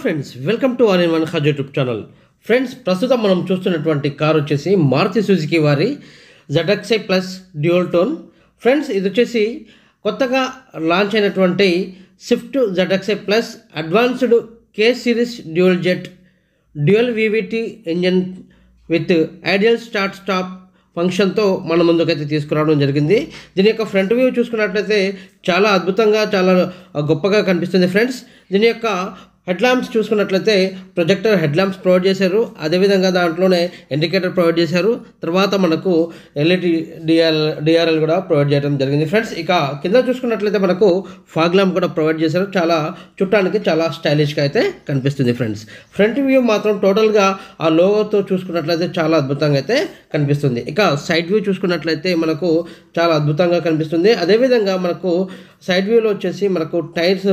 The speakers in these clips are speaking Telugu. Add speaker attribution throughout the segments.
Speaker 1: Friends, welcome to all in one Khaj YouTube channel. Friends, ప్రస్తుతం మనం చూస్తున్నటువంటి కార్ వచ్చేసి మారుతి సుజుకి వారి ZXi plus dual tone. Friends, ఇది వచ్చేసి కొత్తగా లాంచ్ అయినటువంటి Swift ZXi plus advanced K series dual jet dual VVT engine with ideal start stop ఫంక్షన్తో మన ముందుకైతే తీసుకురావడం జరిగింది. దీని యొక్క ఫ్రంట్ వ్యూ చూసుకున్నట్లయితే చాలా అద్భుతంగా, చాలా గొప్పగా కనిపిస్తుంది. ఫ్రెండ్స్, దీని యొక్క హెడ్ ల్యాంప్స్ చూసుకున్నట్లయితే ప్రొజెక్టర్ హెడ్ ల్యాంప్స్ ప్రొవైడ్ చేశారు. అదేవిధంగా దాంట్లోనే ఇండికేటర్ ప్రొవైడ్ చేశారు. తర్వాత మనకు LED DRL కూడా ప్రొవైడ్ చేయడం జరిగింది. ఫ్రెండ్స్, ఇక కింద చూసుకున్నట్లయితే మనకు ఫాగ్ ల్యాంప్ కూడా ప్రొవైడ్ చేశారు. చాలా చుట్టానికి చాలా స్టైలిష్గా అయితే కనిపిస్తుంది. ఫ్రెండ్స్, ఫ్రంట్ వ్యూ మాత్రం టోటల్గా ఆ లోగోతో చూసుకున్నట్లయితే చాలా అద్భుతంగా అయితే కనిపిస్తుంది. ఇక సైడ్ వ్యూ చూసుకున్నట్లయితే మనకు చాలా అద్భుతంగా కనిపిస్తుంది. అదేవిధంగా మనకు సైడ్ వ్యూలో వచ్చేసి మనకు టైర్స్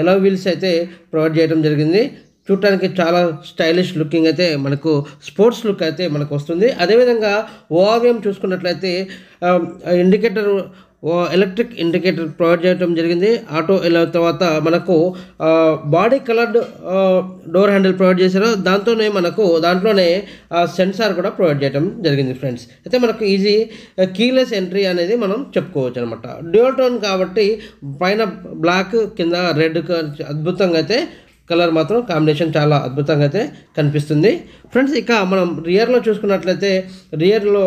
Speaker 1: ఎలా వీల్స్ అయితే ప్రొవైడ్ చేయడం జరిగింది. చూడటానికి చాలా స్టైలిష్ లుకింగ్ అయితే మనకు స్పోర్ట్స్ లుక్ అయితే మనకు వస్తుంది. అదేవిధంగా ORVM చూసుకున్నట్లయితే ఇండికేటర్ ఎలక్ట్రిక్ ఇండికేటర్ ప్రొవైడ్ చేయడం జరిగింది. ఆటో తర్వాత మనకు body coloured door handle provide చేశారు. దాంట్లోనే సెన్సార్ కూడా ప్రొవైడ్ చేయడం జరిగింది. ఫ్రెండ్స్, అయితే మనకు ఈజీ కీలెస్ ఎంట్రీ అనేది మనం చెప్పుకోవచ్చు అనమాట. డ్యూయల్ టోన్ కాబట్టి పైన బ్లాక్ కింద రెడ్ అద్భుతంగా అయితే కలర్ మాత్రం కాంబినేషన్ చాలా అద్భుతంగా అయితే కనిపిస్తుంది. ఫ్రెండ్స్, ఇక మనం రియర్లో చూసుకున్నట్లయితే రియర్లో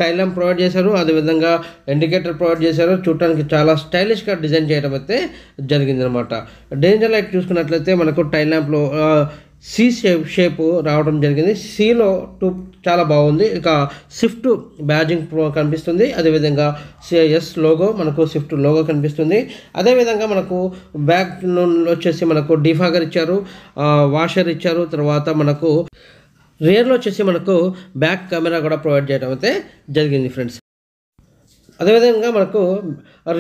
Speaker 1: టైల్ ల్యాంప్ ప్రొవైడ్ చేశారు. అదేవిధంగా ఇండికేటర్ ప్రొవైడ్ చేశారు. చూడటానికి చాలా స్టైలిష్గా డిజైన్ చేయడం అయితే జరిగిందనమాట. డేంజర్ లైట్ చూసుకున్నట్లయితే మనకు టైల్ ల్యాంప్లో C షేప్ రావడం జరిగింది. Cలో చాలా బాగుంది. ఇక స్విఫ్ట్ బ్యాజింగ్ కనిపిస్తుంది. అదేవిధంగా S లోగో, మనకు స్విఫ్ట్ లోగో కనిపిస్తుంది. అదేవిధంగా మనకు బ్యాక్ వచ్చేసి మనకు డిఫాగర్ ఇచ్చారు, వాషర్ ఇచ్చారు. తర్వాత మనకు రియర్లో వచ్చేసి మనకు బ్యాక్ కెమెరా కూడా ప్రొవైడ్ చేయడం అయితే జరిగింది. ఫ్రెండ్స్, అదేవిధంగా మనకు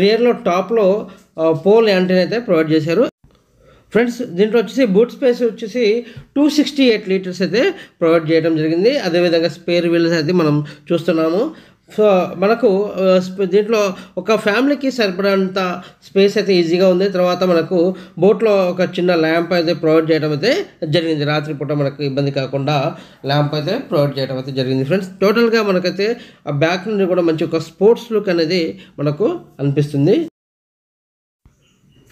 Speaker 1: రియర్లో టాప్లో పోల్ యాంటీనా అయితే ప్రొవైడ్ చేశారు. ఫ్రెండ్స్, దీంట్లో వచ్చేసి బూట్ స్పేస్ వచ్చేసి 268 లీటర్స్ అయితే ప్రొవైడ్ చేయడం జరిగింది. అదేవిధంగా స్పేర్ వీల్స్ అయితే మనం చూస్తున్నాము. సో మనకు దీంట్లో ఒక ఫ్యామిలీకి సరిపడంత స్పేస్ అయితే ఈజీగా ఉంది. తర్వాత మనకు బోట్లో ఒక చిన్న ల్యాంప్ అయితే ప్రొవైడ్ చేయడం అయితే జరిగింది. రాత్రిపూట మనకు ఇబ్బంది కాకుండా ల్యాంప్ అయితే ప్రొవైడ్ చేయడం అయితే జరిగింది. ఫ్రెండ్స్, టోటల్గా మనకైతే ఆ బ్యాక్ నుండి కూడా మంచి ఒక స్పోర్ట్స్ లుక్ అనేది మనకు అనిపిస్తుంది.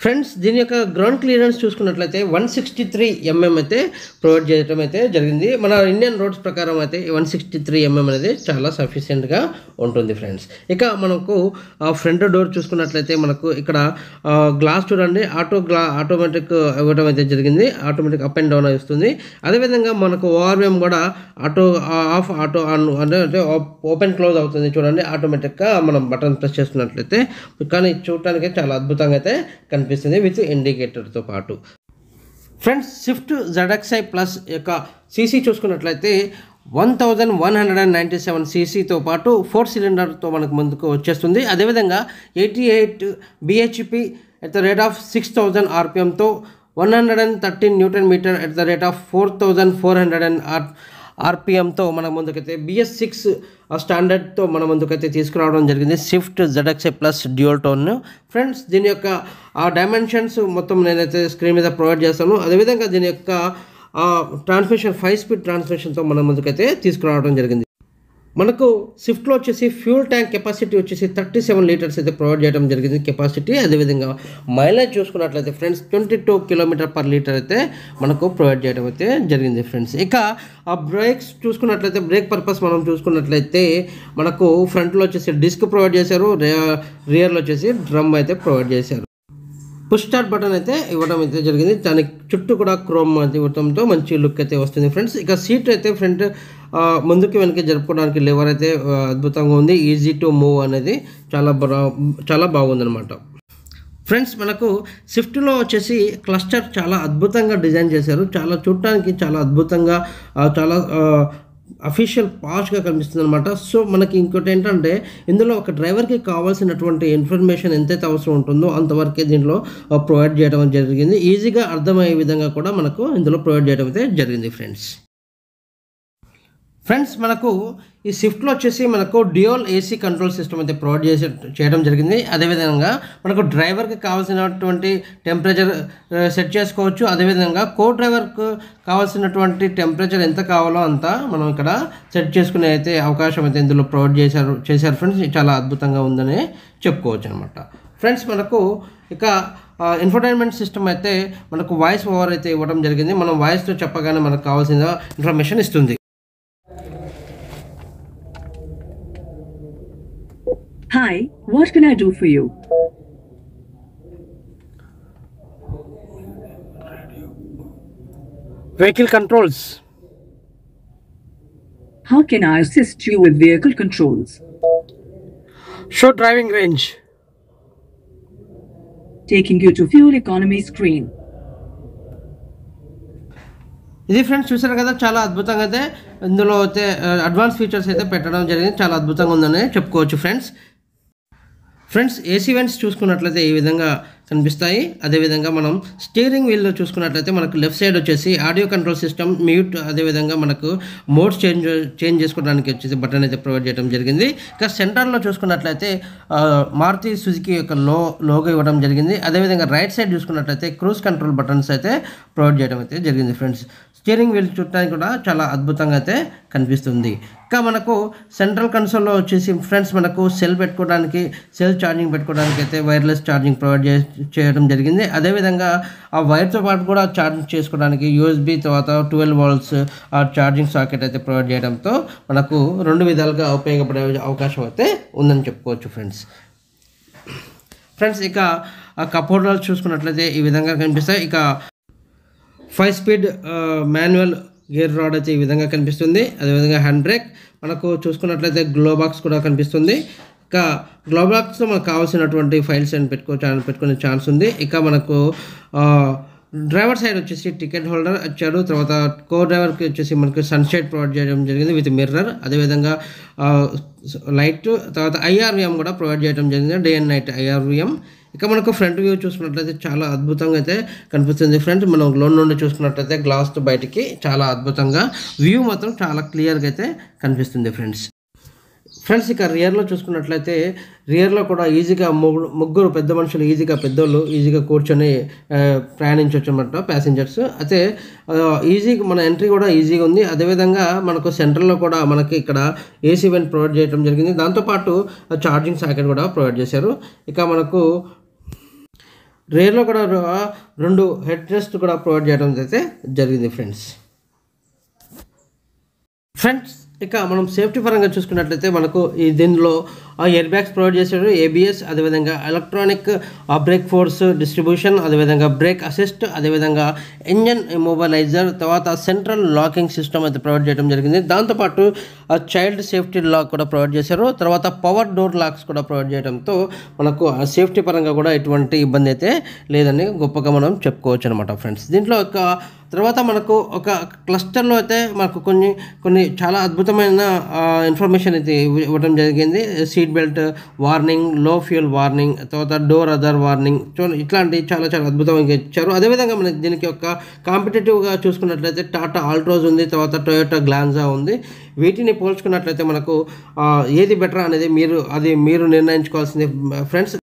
Speaker 1: ఫ్రెండ్స్, దీని యొక్క గ్రౌండ్ క్లియరెన్స్ చూసుకున్నట్లయితే 163 mm అయితే ప్రొవైడ్ చేయడం అయితే జరిగింది. మన ఇండియన్ రోడ్స్ ప్రకారం అయితే 163 mm అనేది చాలా సఫిషియెంట్గా ఉంటుంది. ఫ్రెండ్స్, ఇక మనకు ఫ్రంట్ డోర్ చూసుకున్నట్లయితే మనకు ఇక్కడ గ్లాస్ చూడండి, ఆటోమేటిక్ ఇవ్వడం అయితే జరిగింది. ఆటోమేటిక్ అప్ అండ్ డౌన్ వస్తుంది. అదేవిధంగా మనకు ORVM కూడా ఆటో ఆఫ్, ఆటో ఆన్ అంటే ఓపెన్ క్లోజ్ అవుతుంది. చూడండి, ఆటోమేటిక్గా మనం బటన్ ప్రెస్ చేసుకున్నట్లయితే. కానీ చూడటానికి చాలా అద్భుతంగా అయితే కనిపిస్తుంది విత్ ఇండికేటర్తో పాటు. ఫ్రెండ్స్, స్విఫ్ట్ ZXi ప్లస్ యొక్క CC చూసుకున్నట్లయితే 1197 cc పాటు 4 సిలిండర్తో మనకు ముందుకు వచ్చేస్తుంది. అదేవిధంగా 88 bhp at the rate of 6000 RPMతో 113 Nm at the rate of 4400 RPMతో మన ముందుకైతే BS6 స్టాండర్డ్తో మన ముందుకైతే తీసుకురావడం జరిగింది Swift ZXi plus dual tone. Friends, దీని యొక్క డైమెన్షన్స్ మొత్తం నేనైతే స్క్రీన్ మీద ప్రొవైడ్ చేస్తాను. అదేవిధంగా దీని యొక్క ట్రాన్స్మిషన్ 5 స్పీడ్ ట్రాన్స్మిషన్తో మన ముందుకైతే తీసుకురావడం జరిగింది. మనకు స్విఫ్ట్లో వచ్చేసి ఫ్యూల్ ట్యాంక్ కెపాసిటీ వచ్చేసి 37 లీటర్స్ అయితే ప్రొవైడ్ చేయడం జరిగింది కెపాసిటీ. అదేవిధంగా మైలేజ్ చూసుకున్నట్లయితే ఫ్రెండ్స్ 22 km/లీటర్ అయితే మనకు ప్రొవైడ్ చేయడం అయితే జరిగింది. ఫ్రెండ్స్, ఇక ఆ బ్రేక్స్ చూసుకున్నట్లయితే బ్రేక్ పర్పస్ మనం చూసుకున్నట్లయితే మనకు ఫ్రంట్లో వచ్చేసి డిస్క్ ప్రొవైడ్ చేశారు. రియర్లో వచ్చేసి డ్రమ్ అయితే ప్రొవైడ్ చేశారు. పుష్ స్టార్ట్ బటన్ అయితే ఇవ్వడం అయితే జరిగింది. దానికి చుట్టూ కూడా క్రోమ్ అయితే ఇవ్వడంతో మంచి లుక్ అయితే వస్తుంది. ఫ్రెండ్స్, ఇక సీట్ అయితే ఫ్రంట్ ముందుకు వెనక్కి జరుపుకోవడానికి లెవర్ అయితే అద్భుతంగా ఉంది. ఈజీ టు మూవ్ అనేది చాలా బాగుందన్నమాట. ఫ్రెండ్స్, మనకు స్విఫ్ట్లో వచ్చేసి క్లస్టర్ చాలా అద్భుతంగా డిజైన్ చేశారు. చాలా చూడటానికి చాలా అద్భుతంగా, చాలా అఫీషియల్ పాష్గా కనిపిస్తుంది అనమాట. సో మనకి ఇంకోటి ఏంటంటే ఇందులో ఒక డ్రైవర్కి కావాల్సినటువంటి ఇన్ఫర్మేషన్ ఎంతైతే అవసరం ఉంటుందో అంతవరకే దీంట్లో ప్రొవైడ్ చేయడం జరిగింది. ఈజీగా అర్థమయ్యే విధంగా కూడా మనకు ఇందులో ప్రొవైడ్ చేయడం అయితే జరిగింది. ఫ్రెండ్స్, ఫ్రెండ్స్ మనకు ఈ స్విఫ్ట్లో వచ్చేసి మనకు డ్యూయల్ ఏసీ కంట్రోల్ సిస్టమ్ అయితే ప్రొవైడ్ చేయడం జరిగింది. అదేవిధంగా మనకు డ్రైవర్కి కావాల్సినటువంటి టెంపరేచర్ సెట్ చేసుకోవచ్చు. అదేవిధంగా కో డ్రైవర్కు కావాల్సినటువంటి టెంపరేచర్ ఎంత కావాలో అంత మనం ఇక్కడ సెట్ చేసుకునే అయితే అవకాశం అయితే ఇందులో ప్రొవైడ్ చేశారు ఫ్రెండ్స్. చాలా అద్భుతంగా ఉందని చెప్పుకోవచ్చు అనమాట. ఫ్రెండ్స్ మనకు ఇక ఇన్ఫర్టైన్మెంట్ సిస్టమ్ అయితే మనకు వాయిస్ ఓవర్ అయితే ఇవ్వడం జరిగింది. మనం వాయిస్తో చెప్పగానే మనకు కావాల్సిన ఇన్ఫర్మేషన్ ఇస్తుంది.
Speaker 2: Hi, what can I do for you?
Speaker 1: Vehicle controls.
Speaker 2: How can I assist you with vehicle controls?
Speaker 1: Show driving range.
Speaker 2: Taking you to fuel economy screen.
Speaker 1: ఇది ఫ్రెండ్స్ చూసారు కదా, చాలా అద్భుతంగా అయితే ఇందులో అయితే అడ్వాన్స్ ఫీచర్స్ అయితే పెట్టడం జరిగింది. చాలా అద్భుతంగా ఉందని చెప్పుకోవచ్చు ఫ్రెండ్స్ ఏసీ వెంట్స్ చూసుకున్నట్లయితే ఈ విధంగా కనిపిస్తాయి. అదేవిధంగా మనం స్టీరింగ్ వీల్లో చూసుకున్నట్లయితే మనకు లెఫ్ట్ సైడ్ వచ్చేసి ఆడియో కంట్రోల్ సిస్టమ్, మ్యూట్, అదేవిధంగా మనకు మోడ్స్ చేంజ్ చేసుకోవడానికి వచ్చేసి బటన్ అయితే ప్రొవైడ్ చేయడం జరిగింది. ఇక సెంటర్లో చూసుకున్నట్లయితే మారుతి సుజుకి యొక్క లోగో ఇవ్వడం జరిగింది. అదేవిధంగా రైట్ సైడ్ చూసుకున్నట్లయితే క్రూజ్ కంట్రోల్ బటన్స్ అయితే ప్రొవైడ్ చేయడం అయితే జరిగింది ఫ్రెండ్స్. స్టీరింగ్ వీల్ చూడటానికి కూడా చాలా అద్భుతంగా అయితే కనిపిస్తుంది. ఇంకా మనకు సెంట్రల్ కన్సోల్లో వచ్చేసి ఫ్రెండ్స్ మనకు సెల్ ఛార్జింగ్ పెట్టుకోవడానికి అయితే వైర్లెస్ ఛార్జింగ్ ప్రొవైడ్ చేయడం జరిగింది. అదేవిధంగా ఆ వైర్తో పాటు కూడా ఛార్జింగ్ చేసుకోవడానికి యూఎస్బి తర్వాత 12 volts ఆ ఛార్జింగ్ సాకెట్ అయితే ప్రొవైడ్ చేయడంతో మనకు 2 విధాలుగా ఉపయోగపడే అవకాశం అయితే ఉందని చెప్పుకోవచ్చు ఫ్రెండ్స్. ఇక ఆ కప్ హోల్డర్స్ చూసుకున్నట్లయితే ఈ విధంగా కనిపిస్తాయి. ఇక 5 speed మాన్యువల్ గేర్ రాడ్ అయితే ఈ విధంగా కనిపిస్తుంది. అదేవిధంగా హ్యాండ్ బ్రేక్ మనకు చూసుకున్నట్లయితే గ్లో బాక్స్ కూడా కనిపిస్తుంది. ఇక గ్లో బాక్స్లో మనకు కావాల్సినటువంటి ఫైల్స్ అని పెట్టుకునే ఛాన్స్ ఉంది. ఇక మనకు డ్రైవర్ సైడ్ వచ్చేసి టికెట్ హోల్డర్ ఇచ్చాడు. తర్వాత కో డ్రైవర్కి వచ్చేసి మనకు సన్షైడ్ ప్రొవైడ్ చేయడం జరిగింది విత్ మిర్రర్. అదేవిధంగా లైట్, తర్వాత IRVM కూడా ప్రొవైడ్ చేయడం జరిగింది, డే అండ్ నైట్ IRVM. ఇక మనకు ఫ్రంట్ వ్యూ చూసుకున్నట్లయితే చాలా అద్భుతంగా అయితే కనిపిస్తుంది ఫ్రెండ్స్. మనం లోన్ నుండి చూసుకున్నట్లయితే గ్లాస్తో బయటికి చాలా అద్భుతంగా వ్యూ మాత్రం చాలా క్లియర్గా అయితే కనిపిస్తుంది ఫ్రెండ్స్. ఇక రియర్లో చూసుకున్నట్లయితే రియర్లో కూడా ఈజీగా ముగ్గురు పెద్ద మనుషులు పెద్దోళ్ళు ఈజీగా కూర్చొని ప్రయాణించవచ్చు అన్నమాట ప్యాసింజర్స్. అయితే ఈజీగా మన ఎంట్రీ కూడా ఈజీగా ఉంది. అదేవిధంగా మనకు సెంటర్లో కూడా మనకి ఇక్కడ ఏసీ వెంట్ ప్రొవైడ్ చేయడం జరిగింది. దాంతోపాటు ఛార్జింగ్ సాకెట్ కూడా ప్రొవైడ్ చేశారు. ఇక మనకు రియర్లో కూడా 2 హెడ్ రెస్ట్ కూడా ప్రొవైడ్ చేయడం అయితే జరిగింది ఫ్రెండ్స్. ఇక మనం సేఫ్టీ పరంగా చూసుకున్నట్లయితే మనకు దీనిలో ఎయిర్ బ్యాగ్స్ ప్రొవైడ్ చేశారు, ABS, అదేవిధంగా ఎలక్ట్రానిక్ బ్రేక్ ఫోర్స్ డిస్ట్రిబ్యూషన్, అదేవిధంగా బ్రేక్ అసిస్ట్, అదేవిధంగా ఇంజన్ ఇమొబిలైజర్, తర్వాత సెంట్రల్ లాకింగ్ సిస్టమ్ అయితే ప్రొవైడ్ చేయడం జరిగింది. దాంతోపాటు చైల్డ్ సేఫ్టీ లాక్ కూడా ప్రొవైడ్ చేశారు. తర్వాత పవర్ డోర్ లాక్స్ కూడా ప్రొవైడ్ చేయడంతో మనకు సేఫ్టీ పరంగా కూడా ఎటువంటి ఇబ్బంది అయితే లేదని గొప్పగా మనం చెప్పుకోవచ్చు అనమాట ఫ్రెండ్స్. దీంట్లో తర్వాత మనకు ఒక క్లస్టర్లో అయితే మనకు కొన్ని చాలా అద్భుతమైన ఇన్ఫర్మేషన్ అయితే ఇవ్వడం జరిగింది. సీట్ బెల్ట్ వార్నింగ్, లో ఫ్యూల్ వార్నింగ్, తర్వాత డోర్ అదర్ వార్నింగ్, ఇట్లాంటి చాలా అద్భుతంగా ఇచ్చారు. అదేవిధంగా మనకి దీనికి ఒక కాంపిటేటివ్గా చూసుకున్నట్లయితే టాటా ఆల్ట్రోజ్ ఉంది, తర్వాత టొయోటా గ్లాన్జా ఉంది. వీటిని పోల్చుకున్నట్లయితే మనకు ఏది బెటర్ అనేది మీరు నిర్ణయించుకోవాల్సింది ఫ్రెండ్స్.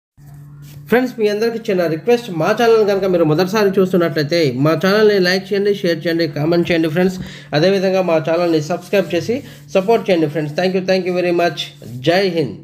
Speaker 1: మీ అందరికీ చిన్న రిక్వెస్ట్, మా ఛానల్ కనుక మీరు మొదటిసారి చూస్తున్నట్లయితే మా ఛానల్ని లైక్ చేయండి, షేర్ చేయండి, కామెంట్ చేయండి ఫ్రెండ్స్. అదేవిధంగా మా ఛానల్ని సబ్స్క్రైబ్ చేసి సపోర్ట్ చేయండి friends. Thank you very much. జై హింద్.